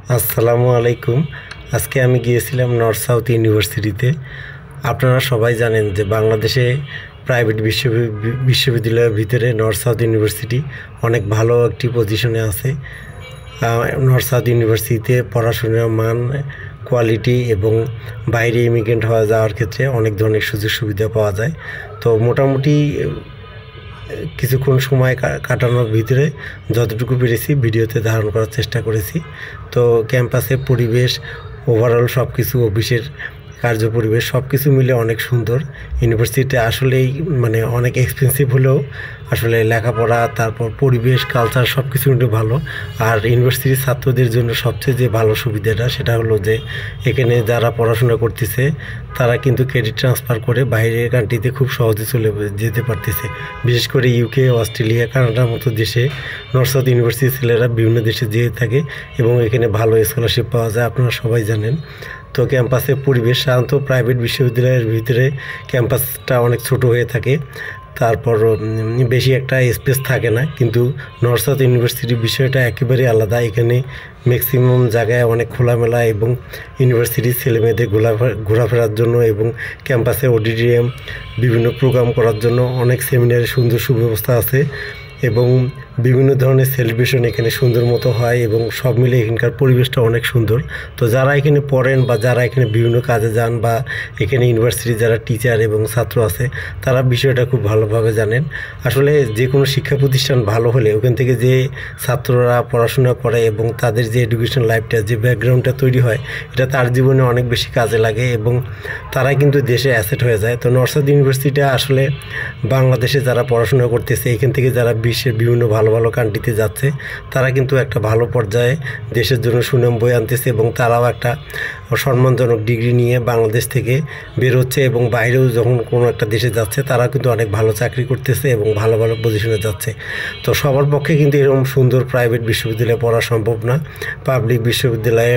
আসসালামু আলাইকুম। আজকে আমি গিয়েছিলাম নর্থ সাউথ ইউনিভার্সিটিতে। আপনারা সবাই জানেন যে বাংলাদেশে প্রাইভেট বিশ্ববিদ্যালয়ের ভিতরে নর্থ সাউথ ইউনিভার্সিটি অনেক ভালো একটি পজিশনে আছে। নর্থ সাউথ ইউনিভার্সিটিতে পড়াশোনার মান, কোয়ালিটি এবং বাইরে ইমিগ্রেন্ট হওয়া যাওয়ার ক্ষেত্রে অনেক ধরনের সুযোগ সুবিধা পাওয়া যায়। তো মোটামুটি কিছুক্ষণ সময় কাটানোর ভিতরে যতটুকু পেরেছি ভিডিওতে ধারণ করার চেষ্টা করেছি। তো ক্যাম্পাসের পরিবেশ, ওভারঅল সব কিছু, অফিসের কার্যপরিবেশ সব কিছু মিলে অনেক সুন্দর। ইউনিভার্সিটি আসলেই অনেক এক্সপেন্সিভ হলেও আসলে লেখাপড়া, তারপর পরিবেশ, কালচার সব কিছু মিলে ভালো। আর ইউনিভার্সিটির ছাত্রদের জন্য সবচেয়ে যে ভালো সুবিধাটা সেটা হলো যে এখানে যারা পড়াশোনা করতেছে তারা কিন্তু ক্রেডিট ট্রান্সফার করে বাইরের কান্ট্রিতে খুব সহজে চলে যেতে পারতেছে। বিশেষ করে ইউকে, অস্ট্রেলিয়া, কানাডার মতো দেশে নর্থ সাউথ ইউনিভার্সিটির ছেলেরা বিভিন্ন দেশে যেয়ে থাকে এবং এখানে ভালো স্কলারশিপ পাওয়া যায়, আপনারা সবাই জানেন। তো ক্যাম্পাসের পরিবেশ সাধারণত প্রাইভেট বিশ্ববিদ্যালয়ের ভিতরে ক্যাম্পাসটা অনেক ছোট হয়ে থাকে, তারপর বেশি একটা স্পেস থাকে না। কিন্তু নর্থ সাউথ ইউনিভার্সিটির বিষয়টা একেবারেই আলাদা। এখানে ম্যাক্সিমাম জায়গায় অনেক খোলামেলা এবং ইউনিভার্সিটির ছেলেমেয়েদের ঘোরাফেরার জন্য এবং ক্যাম্পাসে অডিটোরিয়াম, বিভিন্ন প্রোগ্রাম করার জন্য অনেক সেমিনারের সুন্দর সুব্যবস্থা আছে এবং বিভিন্ন ধরনের সেলিব্রেশন এখানে সুন্দর মতো হয় এবং সব মিলে এখানকার পরিবেশটা অনেক সুন্দর। তো যারা এখানে পড়েন বা যারা এখানে বিভিন্ন কাজে যান বা এখানে ইউনিভার্সিটির যারা টিচার এবং ছাত্র আছে তারা বিষয়টা খুব ভালোভাবে জানেন। আসলে যে কোনো শিক্ষা প্রতিষ্ঠান ভালো হলে ওখান থেকে যে ছাত্ররা পড়াশোনা করে এবং তাদের যে এডুকেশন লাইফটা, যে ব্যাকগ্রাউন্ডটা তৈরি হয়, এটা তার জীবনে অনেক বেশি কাজে লাগে এবং তারাই কিন্তু দেশে অ্যাসেট হয়ে যায়। তো নর্থ সাউথ ইউনিভার্সিটিটা আসলে বাংলাদেশে যারা পড়াশোনা করতেছে, এখান থেকে যারা বিশ্বের বিভিন্ন ভালো ভালো কান্ট্রিতে যাচ্ছে, তারা কিন্তু একটা ভালো পর্যায়ে দেশের জন্য সুনাম বয়ে আনতেছে এবং তারাও একটা সম্মানজনক ডিগ্রি নিয়ে বাংলাদেশ থেকে বের হচ্ছে এবং বাইরেও যখন কোনো একটা দেশে যাচ্ছে তারা কিন্তু অনেক ভালো চাকরি করতেছে এবং ভালো ভালো পজিশনে যাচ্ছে। তো সবার পক্ষে কিন্তু এরকম সুন্দর প্রাইভেট বিশ্ববিদ্যালয়ে পড়া সম্ভব না। পাবলিক বিশ্ববিদ্যালয়ে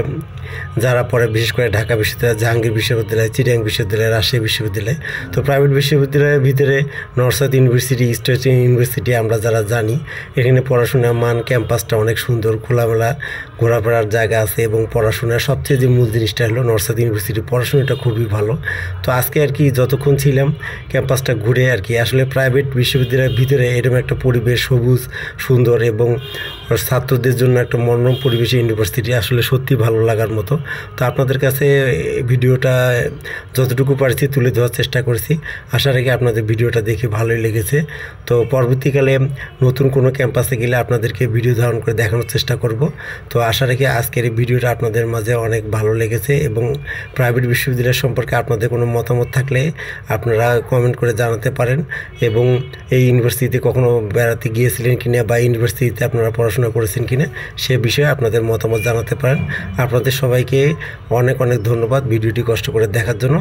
যারা পড়ে, বিশেষ করে ঢাকা বিশ্ববিদ্যালয়, জাহাঙ্গীর বিশ্ববিদ্যালয়, চিটাগাং বিশ্ববিদ্যালয়, রাজশাহী বিশ্ববিদ্যালয়। তো প্রাইভেট বিশ্ববিদ্যালয়ের ভিতরে north south university, east West university আমরা যারা জানি, এখানে পড়াশোনার মান, ক্যাম্পাসটা অনেক সুন্দর, খোলামেলা ঘোরাফেরার জায়গা আছে এবং পড়াশোনার সবচেয়ে যে মূল জিনিসটা হলো নর্থ সাউথ ইউনিভার্সিটির পড়াশোনাটা খুবই ভালো। তো আজকে আর কি যতক্ষণ ছিলাম ক্যাম্পাসটা ঘুরে আর কি আসলে প্রাইভেট বিশ্ববিদ্যালয়ের ভিতরে এরকম একটা পরিবেশ, সবুজ, সুন্দর এবং ছাত্রদের জন্য একটা মনোরম পরিবেশে ইউনিভার্সিটি আসলে সত্যি ভালো লাগার মতো। তো আপনাদের কাছে ভিডিওটা যতটুকু পারছি তুলে ধরার চেষ্টা করছি। আশা রাখি আপনাদের ভিডিওটা দেখে ভালোই লেগেছে। তো পরবর্তীকালে নতুন কোনো ক্যাম্পাসে গেলে আপনাদেরকে ভিডিও ধারণ করে দেখানোর চেষ্টা করব। তো আশা রাখি আজকের এই ভিডিওটা আপনাদের মাঝে অনেক ভালো লেগেছে এবং প্রাইভেট বিশ্ববিদ্যালয় সম্পর্কে আপনাদের কোনো মতামত থাকলে আপনারা কমেন্ট করে জানাতে পারেন এবং এই ইউনিভার্সিটিতে কখনো বেড়াতে গিয়েছিলেন কিনা বা ইউনিভার্সিটিতে আপনারা পড়াশোনা করেছেন কিনা সে বিষয়ে আপনাদের মতামত জানাতে পারেন। আপনাদের সবাইকে অনেক অনেক ধন্যবাদ ভিডিওটি কষ্ট করে দেখার জন্য।